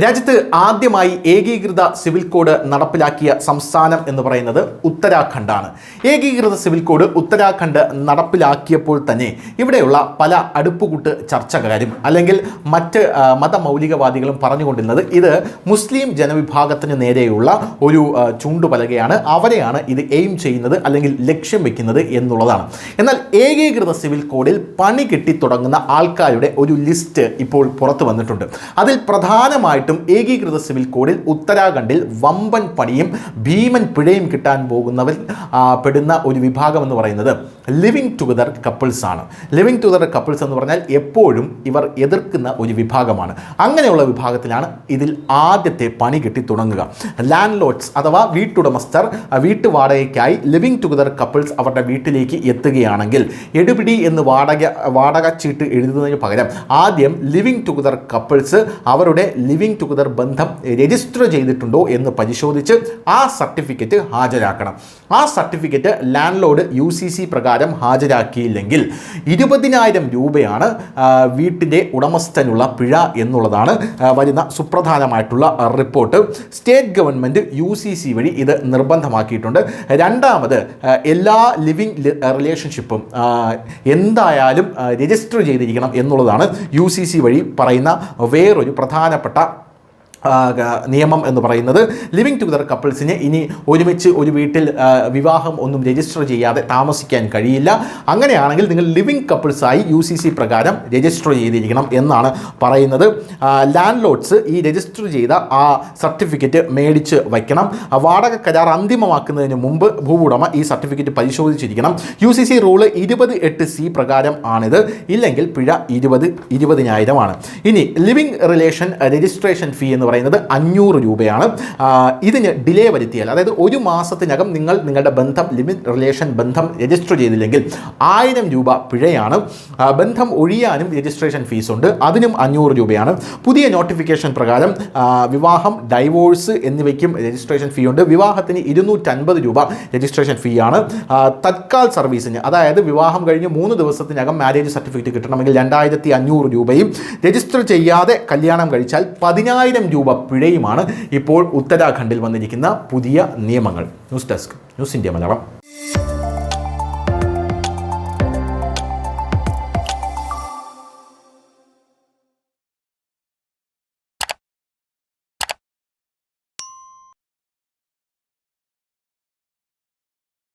രാജ്യത്ത് ആദ്യമായി ഏകീകൃത സിവിൽ കോഡ് നടപ്പിലാക്കിയ സംസ്ഥാനം എന്ന് പറയുന്നത് ഉത്തരാഖണ്ഡാണ്. ഏകീകൃത സിവിൽ കോഡ് ഉത്തരാഖണ്ഡ് നടപ്പിലാക്കിയപ്പോൾ തന്നെ ഇവിടെയുള്ള പല അടുപ്പുകൂട്ട് ചർച്ചകാരും അല്ലെങ്കിൽ മറ്റ് മതമൗലികവാദികളും പറഞ്ഞുകൊണ്ടിരുന്നത് ഇത് മുസ്ലിം ജനവിഭാഗത്തിന് നേരെയുള്ള ഒരു ചൂണ്ടുപലകയാണ്, അവരെയാണ് ഇത് എയിം ചെയ്യുന്നത് അല്ലെങ്കിൽ ലക്ഷ്യം വെക്കുന്നത് എന്നുള്ളതാണ്. എന്നാൽ ഏകീകൃത സിവിൽ കോഡിൽ പണി കിട്ടിത്തുടങ്ങുന്ന ആൾക്കാരുടെ ഒരു ലിസ്റ്റ് ഇപ്പോൾ പുറത്തു വന്നിട്ടുണ്ട്. അതിൽ പ്രധാനമായിട്ടും ഏകീകൃത സിവിൽ കോഡിൽ ഉത്തരാഖണ്ഡിൽ വമ്പൻ പണിയും ഭീമൻ പിഴയും കിട്ടാൻ പോകുന്നവർ പെടുന്ന ഒരു വിഭാഗം എന്ന് പറയുന്നത് ലിവിങ് ടുഗദർ കപ്പിൾസ് ആണ്. ലിവിങ് ടുഗദർ കപ്പിൾസ് എന്ന് പറഞ്ഞാൽ എപ്പോഴും ഇവർ എതിർക്കുന്ന ഒരു വിഭാഗമാണ്. അങ്ങനെയുള്ള വിഭാഗത്തിലാണ് ഇതിൽ ആദ്യത്തെ പണി കിട്ടി തുടങ്ങുക. ലാൻഡ് ലോഡ്സ് അഥവാ വീട്ടുടമസ്ഥർ വീട്ടുവാടകയ്ക്കായി ലിവിങ് ടുഗദർ കപ്പിൾസ് അവരുടെ വീട്ടിലേക്ക് എത്തുകയാണെങ്കിൽ എടുപിടി എന്ന് വാടക ചീട്ട് എഴുതുന്നതിന് പകരം ആദ്യം ലിവിങ് ടുഗദർ കപ്പിൾസ് അവരുടെ ലിവിങ് ടുഗദർ ബന്ധം രജിസ്റ്റർ ചെയ്തിട്ടുണ്ടോ എന്ന് പരിശോധിച്ച് ആ സർട്ടിഫിക്കറ്റ് ഹാജരാക്കണം. ആ സർട്ടിഫിക്കറ്റ് ലാൻഡ് ലോഡ് UCC പ്രകാരം ഹാജരാക്കിയില്ലെങ്കിൽ 20,000 രൂപയാണ് വീട്ടിൻ്റെ ഉടമസ്ഥനുള്ള പിഴ എന്നുള്ളതാണ് വരുന്ന സുപ്രധാനമായിട്ടുള്ള റിപ്പോർട്ട്. സ്റ്റേറ്റ് ഗവൺമെൻറ് UCC വഴി ഇത് നിർബന്ധമാക്കിയിട്ടുണ്ട്. രണ്ടാമത് എല്ലാ ലിവിങ് റിലേഷൻഷിപ്പും എന്തായാലും രജിസ്റ്റർ ചെയ്തിരിക്കണം എന്നുള്ളതാണ് UCC വഴി പറയുന്ന വേറൊരു പ്രധാനപ്പെട്ട നിയമം എന്ന് പറയുന്നത്. ലിവിങ് ടുഗദർ കപ്പിൾസിന് ഇനി ഒരുമിച്ച് ഒരു വീട്ടിൽ വിവാഹം ഒന്നും രജിസ്റ്റർ ചെയ്യാതെ താമസിക്കാൻ കഴിയില്ല. അങ്ങനെയാണെങ്കിൽ നിങ്ങൾ ലിവിങ് കപ്പിൾസായി UCC പ്രകാരം രജിസ്റ്റർ ചെയ്തിരിക്കണം എന്നാണ് പറയുന്നത്. ലാൻഡ് ലോഡ്സ് ഈ രജിസ്റ്റർ ചെയ്ത ആ സർട്ടിഫിക്കറ്റ് മേടിച്ച് വയ്ക്കണം. വാടക കരാർ അന്തിമമാക്കുന്നതിന് മുമ്പ് ഭൂവുടമ ഈ സർട്ടിഫിക്കറ്റ് പരിശോധിച്ചിരിക്കണം. UCC റൂള് 28C പ്രകാരം ആണിത്. ഇല്ലെങ്കിൽ പിഴ 20,000 ആണ്. ഇനി ലിവിങ് റിലേഷൻ രജിസ്ട്രേഷൻ ഫീ എന്ന് പറയുന്നത് 500 രൂപയാണ്. ഇതിന് ഡിലേ വരുത്തിയാൽ, അതായത് ഒരു മാസത്തിനകം നിങ്ങളുടെ ബന്ധം ലിവിങ് റിലേഷൻ ബന്ധം രജിസ്റ്റർ ചെയ്തില്ലെങ്കിൽ 1000 രൂപ പിഴയാണ്. ബന്ധം ഒഴിയാനും രജിസ്ട്രേഷൻ ഫീസ് ഉണ്ട്, അതിനും 500 രൂപയാണ്. പുതിയ നോട്ടിഫിക്കേഷൻ പ്രകാരം വിവാഹം, ഡൈവോഴ്സ് എന്നിവയ്ക്കും രജിസ്ട്രേഷൻ ഫീ ഉണ്ട്. വിവാഹത്തിന് 250 രൂപ രജിസ്ട്രേഷൻ ഫീ ആണ്. തത്കാൽ സർവീസിന്, അതായത് വിവാഹം കഴിഞ്ഞ് 3 ദിവസത്തിനകം മാരേജ് സർട്ടിഫിക്കറ്റ് കിട്ടണമെങ്കിൽ 2500 രൂപയും, രജിസ്റ്റർ ചെയ്യാതെ കല്യാണം കഴിച്ചാൽ 10,000 രൂപ പിഴയുമാണ് ഇപ്പോൾ ഉത്തരാഖണ്ഡിൽ വന്നിരിക്കുന്ന പുതിയ നിയമങ്ങൾ. News desk, news India Malayalam.